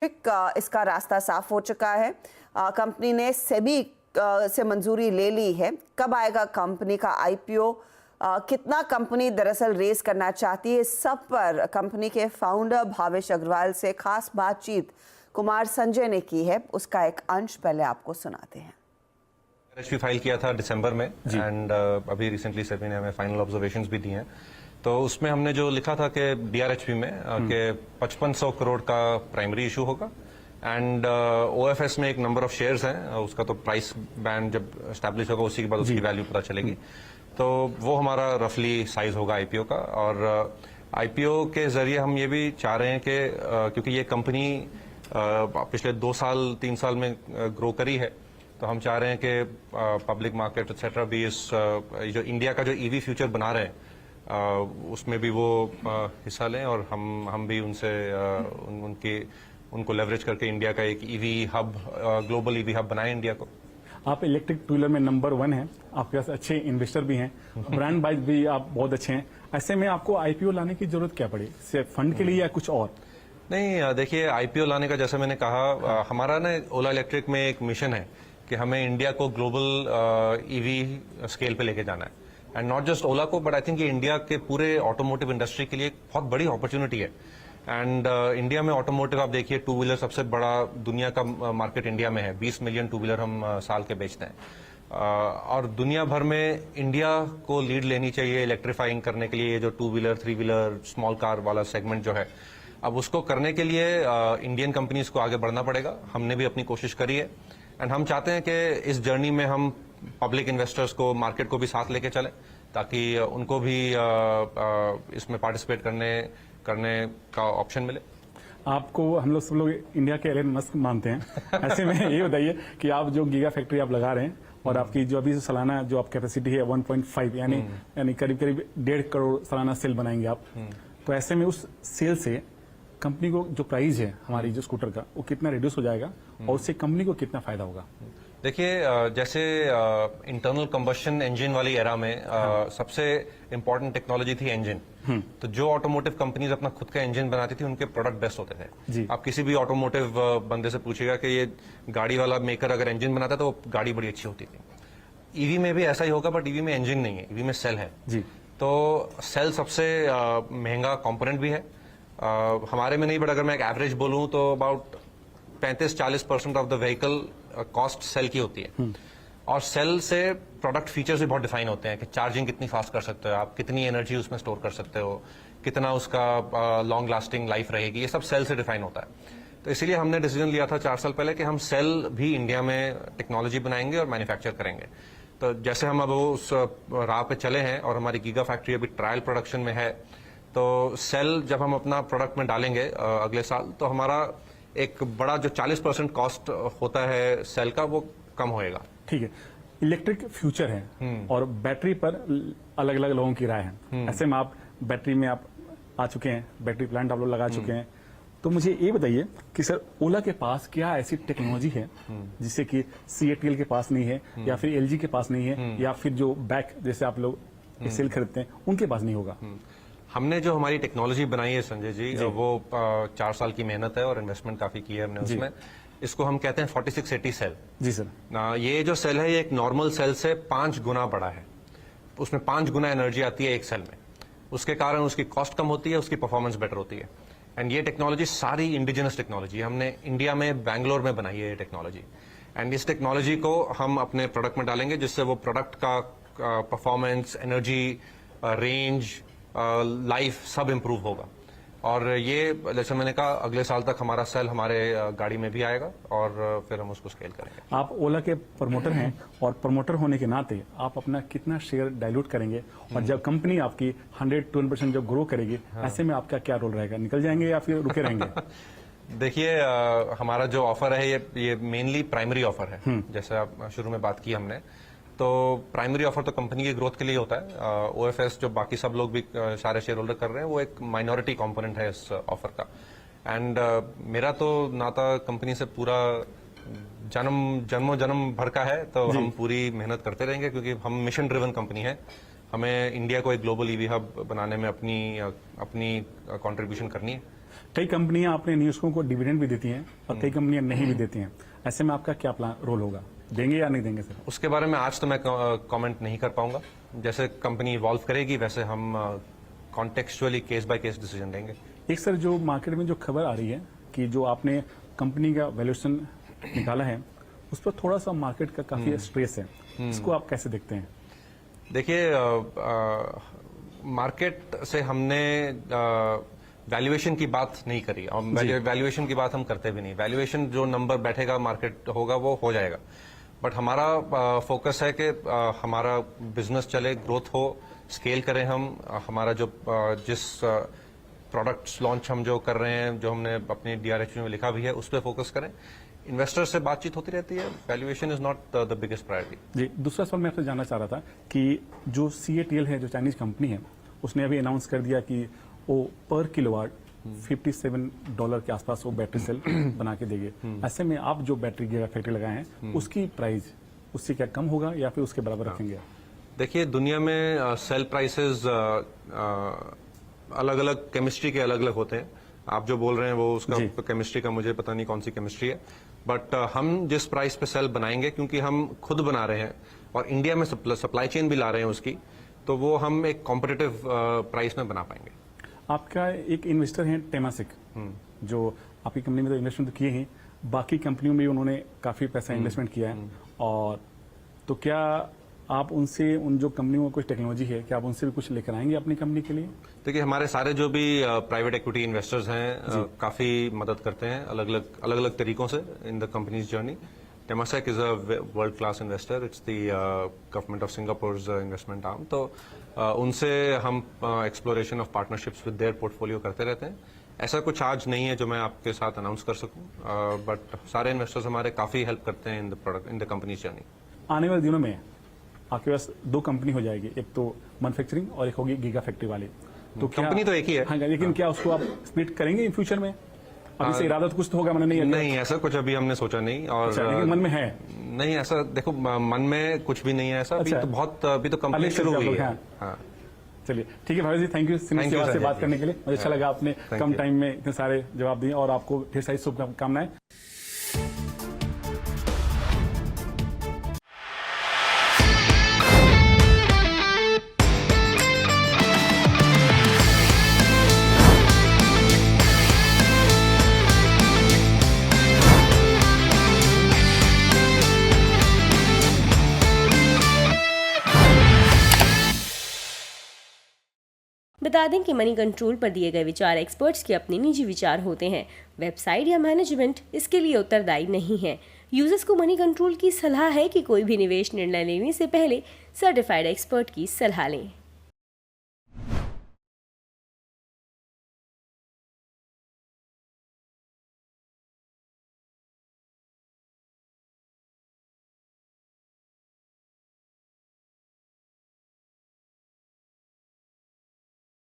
Electric इसका रास्ता साफ हो चुका है। कंपनी ने सेबी से मंजूरी ले ली है। कब आएगा कंपनी का आईपीओ, कितना कंपनी दरअसल रेस करना चाहती है, सब पर कंपनी के फाउंडर भावेश अग्रवाल से खास बातचीत कुमार संजय ने की है। उसका एक अंश पहले आपको सुनाते हैं। DRHP फाइल किया था दिसंबर में एंड अभी रिसेंटली सेबी ने हमें फाइनल ऑब्जर्वेशंस भी दिए हैं। तो उसमें हमने जो लिखा था कि DRHP में कि 5500 करोड़ का प्राइमरी इशू होगा एंड OFS में एक नंबर ऑफ शेयर्स हैं, उसका तो प्राइस बैंड जब एस्टैब्लिश होगा उसी के बाद उसकी वैल्यू पता चलेगी। तो वो हमारा रफली साइज होगा आईपीओ का। और आईपीओ के जरिए हम ये भी चाह रहे हैं कि क्योंकि ये कंपनी पिछले 2 साल 3 साल में ग्रो करी है, तो हम चाह रहे हैं कि पब्लिक मार्केट एक्सेट्रा भी इस जो इंडिया का जो ईवी फ्यूचर बना रहे हैं उसमें भी वो हिस्सा लें और हम भी उनसे उनको लेवरेज करके इंडिया का एक EV hub, global EV hub बनाए इंडिया को। आप इलेक्ट्रिक टू व्हीलर में नंबर 1 हैं, आपके पास अच्छे इन्वेस्टर भी हैं, ब्रांड वाइज भी आप बहुत अच्छे हैं। ऐसे में आपको आईपीओ लाने की जरूरत क्या पड़ी, सिर्फ फंड के लिए या कुछ और? नहीं, देखिए आईपीओ लाने का जैसे मैंने कहा, हमारा ना ओला इलेक्ट्रिक में एक मिशन है कि हमें इंडिया को ग्लोबल ईवी स्केल पे लेके जाना है। एंड नॉट जस्ट ओला को, बट आई थिंक ये इंडिया के पूरे ऑटोमोटिव इंडस्ट्री के लिए एक बहुत बड़ी अपॉर्चुनिटी है। एंड इंडिया में ऑटोमोटिव आप देखिए, टू व्हीलर सबसे बड़ा दुनिया का मार्केट इंडिया में है। 20 मिलियन टू व्हीलर हम साल के बेचते हैं। और दुनिया भर में इंडिया को लीड लेनी चाहिए इलेक्ट्रीफाइंग करने के लिए। ये जो two wheeler, 3 wheeler, small car वाला सेगमेंट जो है, अब उसको करने के लिए इंडियन कंपनीज को आगे बढ़ना पड़ेगा। हमने भी अपनी कोशिश करी है एंड हम चाहते हैं कि इस जर्नी में हम पब्लिक इन्वेस्टर्स को, मार्केट को भी साथ लेके चलें ताकि उनको भी इसमें पार्टिसिपेट करने का ऑप्शन मिले। आपको हम लोग सब लोग इंडिया के एलन मस्क मानते हैं। ऐसे में ये बताइए कि आप जो गीगा फैक्ट्री आप लगा रहे हैं और आपकी जो अभी सालाना जो आप कैपेसिटी है 1.5 यानी करीब 1.5 करोड़ सालाना सेल बनाएंगे आप। तो ऐसे में उस सेल से कंपनी को जो प्राइस है हमारी जो स्कूटर का, वो कितना रिड्यूस हो जाएगा और उससे कंपनी को कितना फायदा होगा? देखिए, जैसे इंटरनल कंबशन इंजन वाली एरा में सबसे इम्पोर्टेंट टेक्नोलॉजी थी इंजन। तो जो ऑटोमोटिव कंपनीज अपना खुद का इंजन बनाती थी उनके प्रोडक्ट बेस्ट होते थे। आप किसी भी ऑटोमोटिव बंदे से पूछिएगा कि ये गाड़ी वाला मेकर अगर इंजन बनाता है तो वो गाड़ी बड़ी अच्छी होती थी। ईवी में भी ऐसा ही होगा, बट ईवी में इंजन नहीं है, ईवी में सेल है। तो सेल सबसे महंगा कॉम्पोनेंट भी है। हमारे में नहीं, बट अगर मैं एक एवरेज बोलूं तो about 35-40% of the vehicle cost sale की होती है। और सेल से प्रोडक्ट फीचर्स भी बहुत डिफाइन होते हैं कि चार्जिंग कितनी फास्ट कर सकते हो आप, कितनी एनर्जी उसमें स्टोर कर सकते हो, कितना उसका लॉन्ग लास्टिंग लाइफ रहेगी, ये सब सेल से डिफाइन होता है। तो इसीलिए हमने डिसीजन लिया था 4 साल पहले कि हम सेल भी इंडिया में टेक्नोलॉजी बनाएंगे और मैन्युफैक्चर करेंगे। तो जैसे हम अब उस राह पे चले हैं और हमारी गीगा फैक्ट्री अभी ट्रायल प्रोडक्शन में है, तो सेल जब हम अपना प्रोडक्ट में डालेंगे अगले साल, तो हमारा एक बड़ा जो 40% कॉस्ट होता है सेल का, वो कम होएगा। ठीक है, इलेक्ट्रिक फ्यूचर है और बैटरी पर अलग अलग लोगों की राय है। ऐसे में आप बैटरी में आप आ चुके हैं, बैटरी प्लांट आप लोग लगा चुके हैं। तो मुझे ये बताइए कि सर, ओला के पास क्या ऐसी टेक्नोलॉजी है जिससे कि CATL के पास नहीं है, या फिर LG के पास नहीं है, या फिर जो बैक जैसे आप लोग सेल खरीदते हैं उनके पास नहीं होगा? हमने जो हमारी टेक्नोलॉजी बनाई है संजय जी, वो 4 साल की मेहनत है और इन्वेस्टमेंट काफी की है हमने उसमें। इसको हम कहते हैं 4680 सेल। जी सर। ये जो सेल है, ये एक नॉर्मल सेल से 5 गुना बड़ा है। उसमें 5 गुना एनर्जी आती है एक सेल में। उसके कारण उसकी कॉस्ट कम होती है, उसकी परफॉर्मेंस बेटर होती है। एंड ये टेक्नोलॉजी सारी इंडिजिनस टेक्नोलॉजी, हमने इंडिया में बैंगलोर में बनाई है ये टेक्नोलॉजी। एंड इस टेक्नोलॉजी को हम अपने प्रोडक्ट में डालेंगे, जिससे वो प्रोडक्ट का परफॉर्मेंस, एनर्जी, रेंज, लाइफ सब इम्प्रूव होगा। और ये जैसे मैंने कहा, अगले साल तक हमारा सेल हमारे गाड़ी में भी आएगा और फिर हम उसको स्केल करेंगे। आप ओला के प्रमोटर हैं और प्रमोटर होने के नाते आप अपना कितना शेयर डाइल्यूट करेंगे, और जब कंपनी आपकी 100-200% जब ग्रो करेगी, ऐसे में आपका क्या रोल रहेगा? निकल जाएंगे या फिर रुके रहेंगे? देखिए, हमारा जो ऑफर है ये मेनली प्राइमरी ऑफर है। जैसे आप शुरू में बात की हमने, तो प्राइमरी ऑफर तो कंपनी की ग्रोथ के लिए होता है। OFS जो बाकी सब लोग भी सारे शेयर होल्डर कर रहे हैं, वो एक माइनॉरिटी कंपोनेंट है इस ऑफर का। एंड मेरा तो नाता कंपनी से पूरा जन्म भर का है, तो हम पूरी मेहनत करते रहेंगे क्योंकि हम मिशन ड्रिवन कंपनी है। हमें इंडिया को एक ग्लोबल ईवी हब बनाने में अपनी कंट्रीब्यूशन करनी है। कई कंपनियां अपने निवेशकों को डिविडेंड भी देती हैं और कई कंपनियां नहीं भी देती हैं, ऐसे में आपका क्या प्लान रोल होगा, देंगे या नहीं देंगे सर? उसके बारे में आज तो मैं कमेंट नहीं कर पाऊंगा। जैसे कंपनी इवॉल्व करेगी वैसे हम contextually case by case decision लेंगे। एक सर जो मार्केट में जो खबर आ रही है कि जो आपने कंपनी का वैल्यूएशन निकाला है उस पर थोड़ा सा मार्केट का काफी स्ट्रेस है, इसको आप कैसे देखते हैं? देखिए, मार्केट से हमने वैल्यूएशन की बात नहीं करी और वैल्यूएशन की बात हम करते भी नहीं। वैल्यूएशन जो नंबर बैठेगा मार्केट होगा वो हो जाएगा, बट हमारा फोकस है कि हमारा बिजनेस चले, ग्रोथ हो, स्केल करें हम। हमारा जो जिस प्रोडक्ट्स लॉन्च हम जो कर रहे हैं, जो हमने अपनी DRHP में लिखा भी है, उस पर फोकस करें। इन्वेस्टर्स से बातचीत होती रहती है, valuation is not the biggest priority. जी, दूसरा सवाल मैं आपसे जानना चाह रहा था कि जो CATL है, जो चाइनीज कंपनी है, उसने अभी अनाउंस कर दिया कि वो पर किलोवाट $57 के आसपास वो बैटरी सेल बना के देंगे। ऐसे में आप जो बैटरी गीगा फैक्ट्री लगाए हैं उसकी प्राइस उससे क्या कम होगा या फिर उसके बराबर रखेंगे? देखिए, दुनिया में सेल प्राइसेस अलग अलग केमिस्ट्री के अलग अलग होते हैं। आप जो बोल रहे हैं वो उसका केमिस्ट्री का मुझे पता नहीं कौन सी केमिस्ट्री है, बट हम जिस प्राइस पे सेल बनाएंगे, क्योंकि हम खुद बना रहे हैं और इंडिया में सप्लाई चेन भी ला रहे हैं उसकी, तो वो हम एक कॉम्पिटिटिव प्राइस में बना पाएंगे। आपका एक इन्वेस्टर है टेमासिक, जो आपकी कंपनी में तो इन्वेस्टमेंट तो किए हैं, बाकी कंपनियों में भी उन्होंने काफी पैसा इन्वेस्टमेंट किया है, और तो क्या आप उनसे, उन जो कंपनियों में कुछ टेक्नोलॉजी है, क्या आप उनसे भी कुछ लेकर आएंगे अपनी कंपनी के लिए? देखिए, हमारे सारे जो भी प्राइवेट इक्विटी इन्वेस्टर्स हैं काफी मदद करते हैं अलग अलग तरीकों से in the companies journey. Temasek is a world class investor. It's the government of Singapore's investment arm. तो उनसे हम exploration of partnerships with their portfolio करते रहते हैं। ऐसा कुछ आज नहीं है जो मैं आपके साथ अनाउंस कर सकूं, बट सारे इन्वेस्टर्स हमारे काफी हेल्प करते हैं इन द कंपनीज जर्नी। आने वाले दिनों में आपके पास दो कंपनी हो जाएगी, एक तो मैन्युफैक्चरिंग और एक होगी गीगा फैक्ट्री वाली। तो कंपनी तो एक ही है। हाँ, लेकिन क्या उसको आप स्प्लिट करेंगे इन फ्यूचर में? अभी से इरादा तो कुछ तो होगा, मैंने नहीं ऐसा कुछ अभी हमने सोचा नहीं। और लेकिन मन में है? नहीं, ऐसा देखो, मन में कुछ भी नहीं है ऐसा। अभी तो कंपनी शुरू हुई है। हाँ, चलिए ठीक है भाई जी, थैंक यू सेवा से बात करने के लिए। मुझे अच्छा लगा, आपने कम टाइम में इतने सारे जवाब दिए और आपको ढेर सारी शुभकामनाएं। बता दें कि मनी कंट्रोल पर दिए गए विचार एक्सपर्ट्स के अपने निजी विचार होते हैं। वेबसाइट या मैनेजमेंट इसके लिए उत्तरदायी नहीं है। यूजर्स को मनी कंट्रोल की सलाह है कि कोई भी निवेश निर्णय लेने से पहले सर्टिफाइड एक्सपर्ट की सलाह लें।